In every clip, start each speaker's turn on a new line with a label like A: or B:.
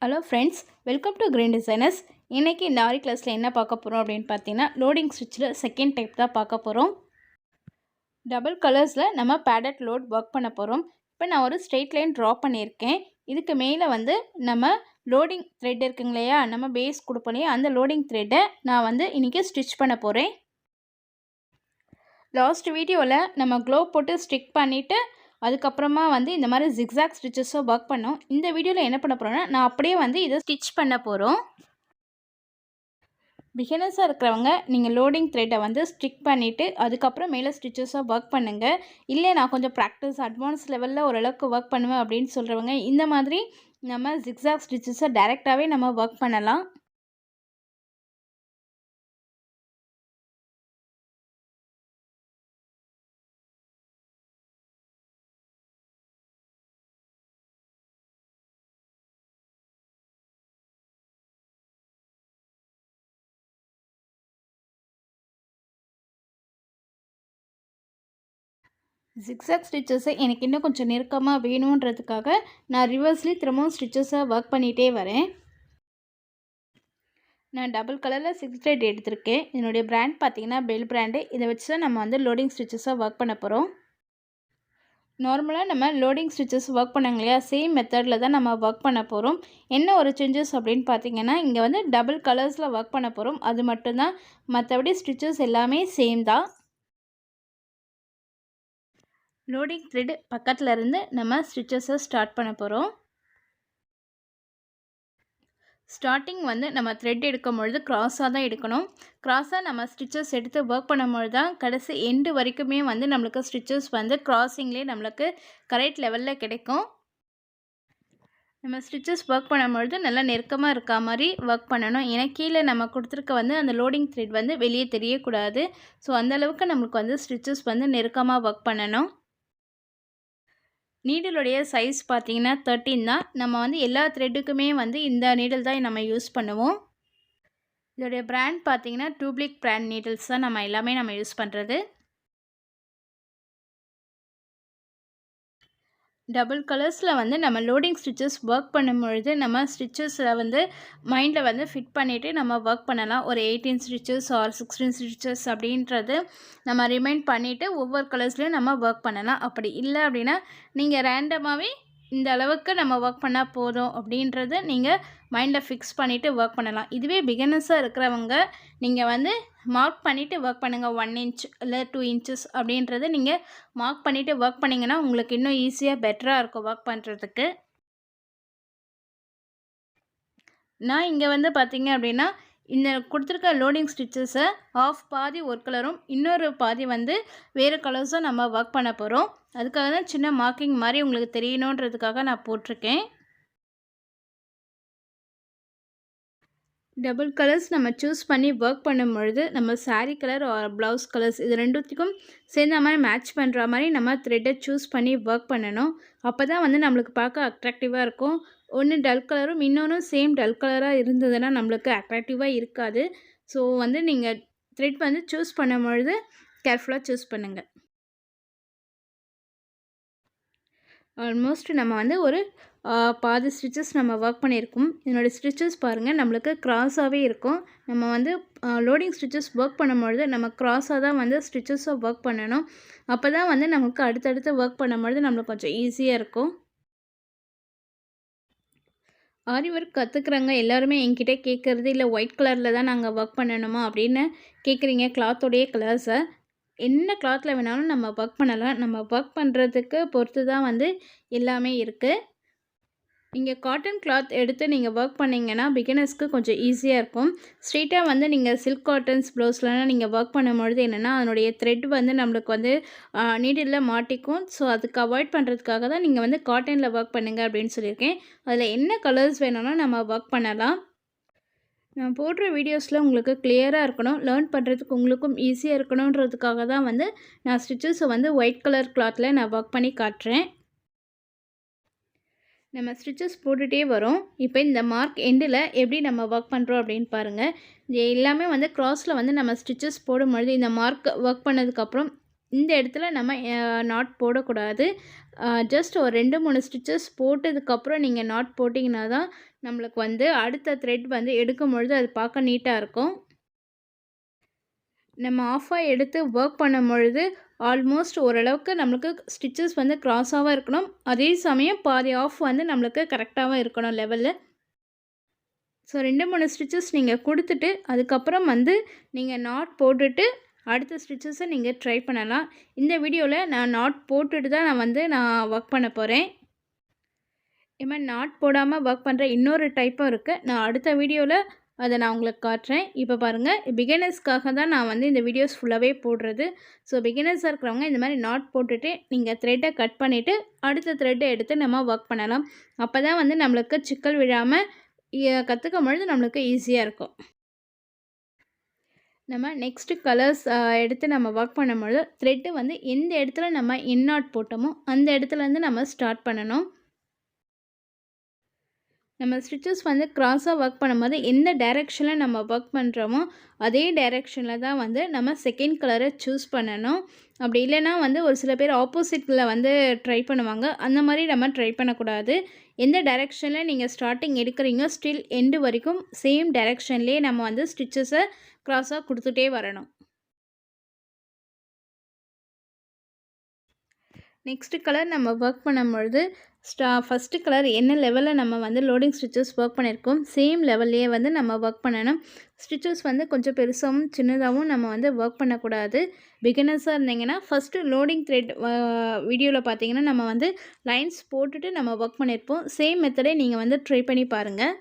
A: Hello friends, welcome to green designers. இன்றைக்கி இந்த ஆரி கிளாஸில் என்ன பார்க்க போகிறோம் அப்படின்னு பார்த்தீங்கன்னா, லோடிங் ஸ்டிச்சில் செகண்ட் டைப் தான் பார்க்க போகிறோம். டபுள் கலர்ஸில் நம்ம பேடட் லோட் ஒர்க் பண்ண போகிறோம். இப்போ நான் ஒரு ஸ்ட்ரெயிட் லைன் ட்ரா பண்ணியிருக்கேன். இதுக்கு மேலே வந்து நம்ம லோடிங் த்ரெட் இருக்குங்க இல்லையா, நம்ம பேஸ் கொடுப்போம் இல்லையா, அந்த லோடிங் த்ரெட்டை நான் வந்து இன்றைக்கி ஸ்டிச் பண்ண போகிறேன். லாஸ்ட் வீடியோவில் நம்ம க்ளோ போட்டு ஸ்டிக் பண்ணிவிட்டு அதுக்கப்புறமா வந்து இந்த மாதிரி ஜிக்ஸாக் ஸ்டிச்சஸோ ஒர்க் பண்ணோம். இந்த வீடியோவில் என்ன பண்ண போகிறோன்னா, நான் அப்படியே வந்து இதை ஸ்டிச் பண்ண போகிறோம். பிகினர்ஸாக இருக்கிறவங்க நீங்கள் லோடிங் த்ரெட்டை வந்து ஸ்டிக் பண்ணிவிட்டு அதுக்கப்புறம் மேலே ஸ்டிச்சஸாக ஒர்க் பண்ணுங்கள். இல்லை நான் கொஞ்சம் ப்ராக்டிஸ் அட்வான்ஸ் லெவலில் ஓரளவுக்கு ஒர்க் பண்ணுவேன் அப்படின்னு சொல்கிறவங்க இந்த மாதிரி நம்ம ஜிக்ஸாக் ஸ்டிச்சஸை டைரெக்டாகவே நம்ம ஒர்க் பண்ணலாம். ஜிக்ஸாக் ஸ்டிச்சஸை எனக்கு இன்னும் கொஞ்சம் நெருக்கமாக வேணுன்றதுக்காக நான் ரிவர்ஸ்லேயே திரும்பவும் ஸ்டிச்சஸை ஒர்க் பண்ணிகிட்டே வரேன். நான் டபுள் கலரில் 6 த்ரெட் எடுத்திருக்கேன். இதனுடைய பிராண்ட் பார்த்திங்கன்னா பெல் பிராண்டு. இதை வச்சு தான் நம்ம வந்து லோடிங் ஸ்டிச்சஸை ஒர்க் பண்ண போகிறோம். நார்மலாக நம்ம லோடிங் ஸ்டிச்சஸ் ஒர்க் பண்ணாங்க இல்லையா, சேம் மெத்தடில் தான் நம்ம ஒர்க் பண்ண போகிறோம். என்ன ஒரு சேஞ்சஸ் அப்படின்னு பார்த்திங்கன்னா, இங்கே வந்து டபுள் கலர்ஸில் ஒர்க் பண்ண போகிறோம். அது மட்டும்தான், மற்றபடி ஸ்டிச்சஸ் எல்லாமே சேம் தான். லோடிங் த்ரெட் பக்கத்தில் இருந்து நம்ம ஸ்டிச்சஸை ஸ்டார்ட் பண்ண போகிறோம். ஸ்டார்டிங் வந்து நம்ம த்ரெட் எடுக்கும் பொழுது க்ராஸாக தான் எடுக்கணும். க்ராஸாக நம்ம ஸ்டிச்சஸ் எடுத்து ஒர்க் பண்ணும்பொழுது தான் கடைசி எண்டு வரைக்குமே வந்து நம்மளுக்கு ஸ்டிச்சஸ் வந்து க்ராஸிங்லேயே நம்மளுக்கு கரெக்ட் லெவலில் கிடைக்கும். நம்ம ஸ்டிச்சஸ் ஒர்க் பண்ணும்பொழுது நல்லா நெருக்கமாக இருக்கா மாதிரி ஒர்க் பண்ணணும். ஏன்னா கீழே நம்ம கொடுத்துருக்க வந்து அந்த லோடிங் த்ரெட் வந்து வெளியே தெரியக்கூடாது. ஸோ அந்தளவுக்கு நம்மளுக்கு வந்து ஸ்டிச்சஸ் வந்து நெருக்கமாக ஒர்க் பண்ணணும். நீடிலுடைய சைஸ் பார்த்திங்கன்னா 13 தான். நம்ம வந்து எல்லா த்ரெட்டுக்குமே வந்து இந்த நீடில் தான் நம்ம யூஸ் பண்ணுவோம். இதோடைய பிராண்ட் பார்த்திங்கன்னா டூப்ளிக் பிராண்ட் நீடில்ஸ் தான் நம்ம எல்லாமே யூஸ் பண்ணுறது. டபுள் கலர்ஸில் வந்து நம்ம லோடிங் ஸ்டிச்சஸ் ஒர்க் பண்ணும்பொழுது நம்ம ஸ்டிச்சஸில் வந்து மைண்டில் வந்து ஃபிட் பண்ணிவிட்டு நம்ம ஒர்க் பண்ணலாம். ஒரு 18 ஸ்டிச்சஸ் ஆர் 16 ஸ்டிச்சஸ் அப்படின்றது நம்ம ரிமைண்ட் பண்ணிவிட்டு ஒவ்வொரு கலர்ஸ்லேயும் நம்ம ஒர்க் பண்ணலாம். அப்படி இல்லை அப்படின்னா நீங்கள் ரேண்டமாகவே இந்த அளவுக்கு நம்ம ஒர்க் பண்ணால் போதும் அப்படின்றது நீங்கள் மைண்டில் ஃபிக்ஸ் பண்ணிவிட்டு ஒர்க் பண்ணலாம். இதுவே பிகினர்ஸாக இருக்கிறவங்க நீங்கள் வந்து மார்க் பண்ணிவிட்டு ஒர்க் பண்ணுங்கள். 1 inch இல்லை 2 inches அப்படின்றத நீங்கள் மார்க் பண்ணிவிட்டு ஒர்க் பண்ணிங்கன்னா உங்களுக்கு இன்னும் ஈஸியாக பெட்டராக இருக்கும் ஒர்க் பண்ணுறதுக்கு. நான் இங்கே வந்து பார்த்திங்க அப்படின்னா இந்த கொடுத்துருக்க லோடிங் ஸ்டிச்சஸை ஆஃப் பாதி ஒரு கலரும் இன்னொரு பாதி வந்து வேறு கலர்ஸும் நம்ம ஒர்க் பண்ண போகிறோம். அதுக்காக தான் சின்ன மார்க்கிங் மாதிரி உங்களுக்கு தெரியணுன்றதுக்காக நான் போட்டிருக்கேன். டபுள் கலர்ஸ் நம்ம சூஸ் பண்ணி ஒர்க் பண்ணும்பொழுது நம்ம sari colour or blouse colours இது ரெண்டுத்துக்கும் சேர்ந்த மாதிரி மேட்ச் பண்ணுற மாதிரி நம்ம த்ரெட்டை சூஸ் பண்ணி ஒர்க் பண்ணணும். அப்போ தான் வந்து நம்மளுக்கு பார்க்க அட்ராக்டிவாக இருக்கும். ஒன்று டல் கலரும் இன்னொன்றும் சேம் டல் கலராக இருந்ததுன்னா நம்மளுக்கு அட்ராக்டிவாக இருக்காது. ஸோ வந்து நீங்கள் த்ரெட் வந்து சூஸ் பண்ணும்பொழுது கேர்ஃபுல்லாக சூஸ் பண்ணுங்கள். ஆல்மோஸ்ட் நம்ம வந்து ஒரு பாதி ஸ்டிச்சஸ் நம்ம ஒர்க் பண்ணியிருக்கோம். இதனோட ஸ்டிச்சஸ் பாருங்கள் நம்மளுக்கு க்ராஸாகவே இருக்கும். நம்ம வந்து லோடிங் ஸ்டிச்சஸ் ஒர்க் பண்ணும்பொழுது நம்ம க்ராஸாக தான் வந்து ஸ்டிச்சஸை ஒர்க் பண்ணணும். அப்போ தான் வந்து நமக்கு அடுத்தடுத்து ஒர்க் பண்ணும்பொழுது நம்மளுக்கு கொஞ்சம் ஈஸியாக இருக்கும். ஆரி ஒர்க் கற்றுக்குறவங்க எல்லாருமே என்கிட்ட கேட்குறது இல்லை ஒயிட் கலரில் தான் நாங்கள் ஒர்க் பண்ணணுமா அப்படின்னு கேட்குறீங்க. கிளாத்தோடைய கலர்ஸை என்ன கிளாத்தில் வேணாலும் நம்ம ஒர்க் பண்ணலாம். நம்ம ஒர்க் பண்ணுறதுக்கு பொறுத்து தான் வந்து எல்லாமே இருக்குது. நீங்கள் காட்டன் கிளாத் எடுத்து நீங்கள் ஒர்க் பண்ணிங்கன்னா பிகினர்ஸ்க்கு கொஞ்சம் ஈஸியாக இருக்கும். ஸ்ட்ரெயிட்டாக வந்து நீங்கள் சில்க் காட்டன்ஸ் ப்ளவுஸ்லாம் நீங்கள் ஒர்க் பண்ணும்பொழுது என்னென்னா அதனுடைய த்ரெட் வந்து நம்மளுக்கு வந்து நீடில் மாட்டிக்கும். ஸோ அதுக்கு அவாய்ட் பண்ணுறதுக்காக தான் நீங்கள் வந்து காட்டனில் ஒர்க் பண்ணுங்கள் அப்படின்னு சொல்லியிருக்கேன். அதில் என்ன கலர்ஸ் வேணாலும் நம்ம ஒர்க் பண்ணலாம். நான் போடுற வீடியோஸில் உங்களுக்கு கிளியராக இருக்கணும், லேர்ன் பண்ணுறதுக்கு உங்களுக்கும் ஈஸியாக இருக்கணுன்றதுக்காக தான் வந்து நான் ஸ்டிச்சஸை வந்து ஒயிட் கலர் கிளாத்தில் நான் ஒர்க் பண்ணி காட்டுறேன். நம்ம ஸ்டிச்சஸ் போட்டுகிட்டே வரோம். இப்போ இந்த மார்க் எண்டில் எப்படி நம்ம ஒர்க் பண்ணுறோம் அப்படின்னு பாருங்கள். இது எல்லாமே வந்து க்ராஸில் வந்து நம்ம ஸ்டிச்சஸ் போடும்பொழுது இந்த மார்க் ஒர்க் பண்ணதுக்கப்புறம் இந்த இடத்துல நம்ம நாட் போடக்கூடாது. ஜஸ்ட் ஒரு 2, 3 ஸ்டிச்சஸ் போட்டதுக்கப்புறம் நீங்கள் நாட் போட்டிங்கன்னா தான் நம்மளுக்கு வந்து அடுத்த த்ரெட் வந்து எடுக்கும்பொழுது அது பார்க்க நீட்டாக இருக்கும். நம்ம ஆஃபாக எடுத்து ஒர்க் பண்ணும்பொழுது ஆல்மோஸ்ட் ஓரளவுக்கு நம்மளுக்கு ஸ்டிச்சஸ் வந்து க்ராஸாகவும் இருக்கணும். அதே சமயம் பாதி ஆஃப் வந்து நம்மளுக்கு கரெக்டாகவும் இருக்கணும் லெவலில். ஸோ 2, 3 ஸ்டிச்சஸ் நீங்கள் கொடுத்துட்டு அதுக்கப்புறம் வந்து நீங்கள் நாட் போட்டுட்டு அடுத்த ஸ்டிச்சஸை நீங்கள் ட்ரை பண்ணலாம். இந்த வீடியோவில் நான் நாட் போட்டுட்டு தான் நான் ஒர்க் பண்ண போகிறேன். இது மாதிரி நாட் போடாமல் ஒர்க் பண்ணுற இன்னொரு டைப்பும் இருக்குது. நான் அடுத்த வீடியோவில் அதை நான் உங்களுக்கு காட்டுறேன். இப்போ பாருங்கள், பிகினர்ஸ்க்காக தான் நான் வந்து இந்த வீடியோஸ் ஃபுல்லாகவே போடுறது. ஸோ பிகினர்ஸாக இருக்கிறவங்க இந்த மாதிரி நாட் போட்டுட்டு நீங்கள் த்ரெட்டை கட் பண்ணிவிட்டு அடுத்த த்ரெட்டை எடுத்து நம்ம ஒர்க் பண்ணலாம். அப்போ தான் வந்து நம்மளுக்கு சிக்கல் விழாமல் கற்றுக்கும் பொழுது நம்மளுக்கு ஈஸியாக இருக்கும். நம்ம நெக்ஸ்ட்டு கலர்ஸ் எடுத்து நம்ம ஒர்க் பண்ணும்பொழுது த்ரெட்டு வந்து எந்த இடத்துல நம்ம நாட் போட்டோமோ அந்த இடத்துலேருந்து நம்ம ஸ்டார்ட் பண்ணணும். நம்ம ஸ்டிச்சஸ் வந்து க்ராஸாக ஒர்க் பண்ணும்போது எந்த டைரெக்ஷனில் நம்ம ஒர்க் பண்ணுறோமோ அதே டைரெக்ஷனில் தான் வந்து நம்ம செகண்ட் கலரை சூஸ் பண்ணணும். அப்படி இல்லைனா வந்து ஒரு சில பேர் ஆப்போசிட்டில் வந்து ட்ரை பண்ணுவாங்க. அந்த மாதிரி நம்ம ட்ரை பண்ணக்கூடாது. எந்த டைரெக்ஷனில் நீங்கள் ஸ்டார்டிங் எடுக்கிறீங்க ஸ்டில் எண்டு வரைக்கும் சேம் டைரெக்ஷன்லேயே நம்ம வந்து ஸ்டிச்சஸை க்ராஸாக கொடுத்துட்டே வரணும். நெக்ஸ்ட்டு கலர் நம்ம ஒர்க் பண்ணும்பொழுது ஃபஸ்ட்டு கலர் என்ன லெவலில் நம்ம வந்து லோடிங் ஸ்டிச்சஸ் ஒர்க் பண்ணியிருக்கோம் சேம் லெவல்லையே வந்து நம்ம ஒர்க் பண்ணணும். ஸ்டிச்சஸ் வந்து கொஞ்சம் பெருசாகவும் சின்னதாகவும் நம்ம வந்து ஒர்க் பண்ணக்கூடாது. பிகினர்ஸாக இருந்தீங்கன்னா ஃபஸ்ட்டு லோடிங் த்ரெட் வீடியோவில் பார்த்தீங்கன்னா நம்ம வந்து லைன்ஸ் போட்டுட்டு நம்ம ஒர்க் பண்ணியிருப்போம். சேம் மெத்தடே நீங்கள் வந்து ட்ரை பண்ணி பாருங்கள்.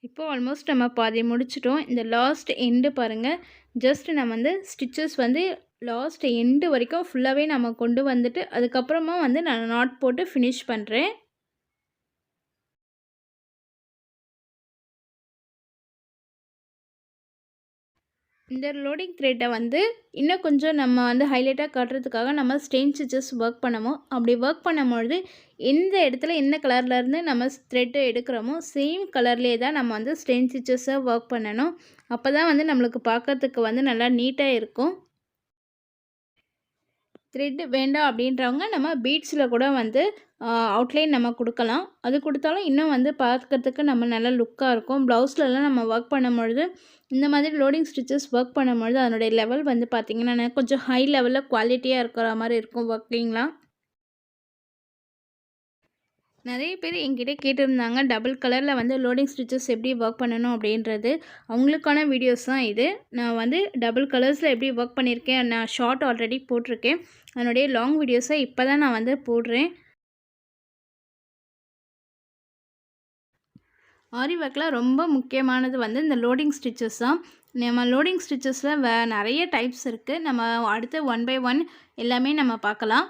A: இப்போ ஆல்மோஸ்ட் நம்ம பாதி முடிச்சிட்டோம். இந்த லாஸ்ட் எண்டு பாருங்கள். ஜஸ்ட் நம்ம வந்து ஸ்டிச்சஸ் வந்து லாஸ்ட் எண்டு வரைக்கும் ஃபுல்லாகவே நம்ம கொண்டு வந்துட்டு அதுக்கப்புறமா வந்து நான் நாட் போட்டு ஃபினிஷ் பண்ணுறேன். இந்த லோடிங் த்ரெட்டை வந்து இன்னும் கொஞ்சம் நம்ம வந்து ஹைலைட்டாக காட்டுறதுக்காக நம்ம ஸ்டெயின் ஸ்டிச்சஸ் ஒர்க் பண்ணுவோம். அப்படி ஒர்க் பண்ணும்பொழுது எந்த இடத்துல என்ன கலர்லேருந்து நம்ம த்ரெட்டை எடுக்கிறோமோ சேம் கலர்லேயே தான் நம்ம வந்து ஸ்டெயின் ஸ்டிச்சஸை ஒர்க் பண்ணணும். அப்போ தான் வந்து நம்மளுக்கு பார்க்கறதுக்கு வந்து நல்லா நீட்டாக இருக்கும். த்ரெட்டு வேண்டாம் அப்படின்றவங்க நம்ம பீட்ஸில் கூட வந்து அவுட்லைன் நம்ம கொடுக்கலாம். அது கொடுத்தாலும் இன்னும் வந்து பார்க்கறதுக்கு நம்ம நல்லா லுக்காக இருக்கும். ப்ளவுஸ்லலாம் நம்ம ஒர்க் பண்ணும்பொழுது இந்த மாதிரி லோடிங் ஸ்டிச்சஸ் ஒர்க் பண்ணும்பொழுது அதனுடைய லெவல் வந்து பார்த்திங்கன்னா கொஞ்சம் ஹை லெவலில் குவாலிட்டியாக இருக்கிற மாதிரி இருக்கும் ஒர்க்கிங்லாம். நிறைய பேர் என்கிட்ட கேட்டிருந்தாங்க டபுள் கலரில் வந்து லோடிங் ஸ்டிச்சஸ் எப்படி ஒர்க் பண்ணணும் அப்படின்றது. அவங்களுக்கான வீடியோஸ் தான் இது. நான் வந்து டபுள் கலர்ஸில் எப்படி ஒர்க் பண்ணியிருக்கேன், நான் ஷார்ட் ஆல்ரெடி போட்டிருக்கேன். அதனுடைய லாங் வீடியோஸை இப்போ தான் நான் வந்து போடுறேன். ஆரி ஒர்க்கில் ரொம்ப முக்கியமானது வந்து இந்த லோடிங் ஸ்டிச்சஸ் தான். நம்ம லோடிங் ஸ்டிச்சஸில் நிறைய டைப்ஸ் இருக்குது. நம்ம அடுத்து 1 by 1 எல்லாமே நம்ம பார்க்கலாம்.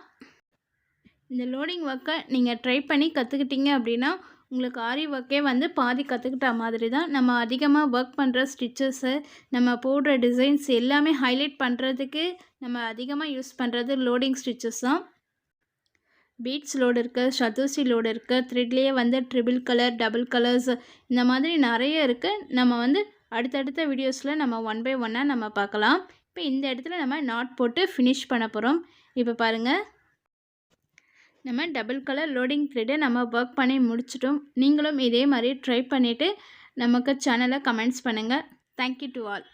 A: இந்த லோடிங் ஒர்க்கை நீங்கள் ட்ரை பண்ணி கற்றுக்கிட்டீங்க அப்படின்னா உங்களுக்கு ஆரி ஒர்க்கே வந்து பாதி கற்றுக்கிட்ட மாதிரி தான். நம்ம அதிகமாக ஒர்க் பண்ணுற ஸ்டிச்சஸ்ஸு நம்ம போடுற டிசைன்ஸ் எல்லாமே ஹைலைட் பண்ணுறதுக்கு நம்ம அதிகமாக யூஸ் பண்ணுறது லோடிங் ஸ்டிச்சஸ் தான். பீட்ஸ் லோடு இருக்குது, சதோசி லோடு இருக்குது, த்ரெட்லேயே வந்து ட்ரிபிள் கலர், டபுள் கலர்ஸ் இந்த மாதிரி நிறைய இருக்குது. நம்ம வந்து அடுத்தடுத்த வீடியோஸில் நம்ம 1 by 1 நம்ம பார்க்கலாம். இப்போ இந்த இடத்துல நம்ம நாட் போட்டு ஃபினிஷ் பண்ண போகிறோம். இப்போ பாருங்கள், நம்ம டபுள் கலர் லோடிங் த்ரெட்டை நம்ம ஒர்க் பண்ணி முடிச்சிட்டோம். நீங்களும் இதே மாதிரி ட்ரை பண்ணிவிட்டு நமக்கு சேனலை கமெண்ட்ஸ் பண்ணுங்கள். Thank you to all.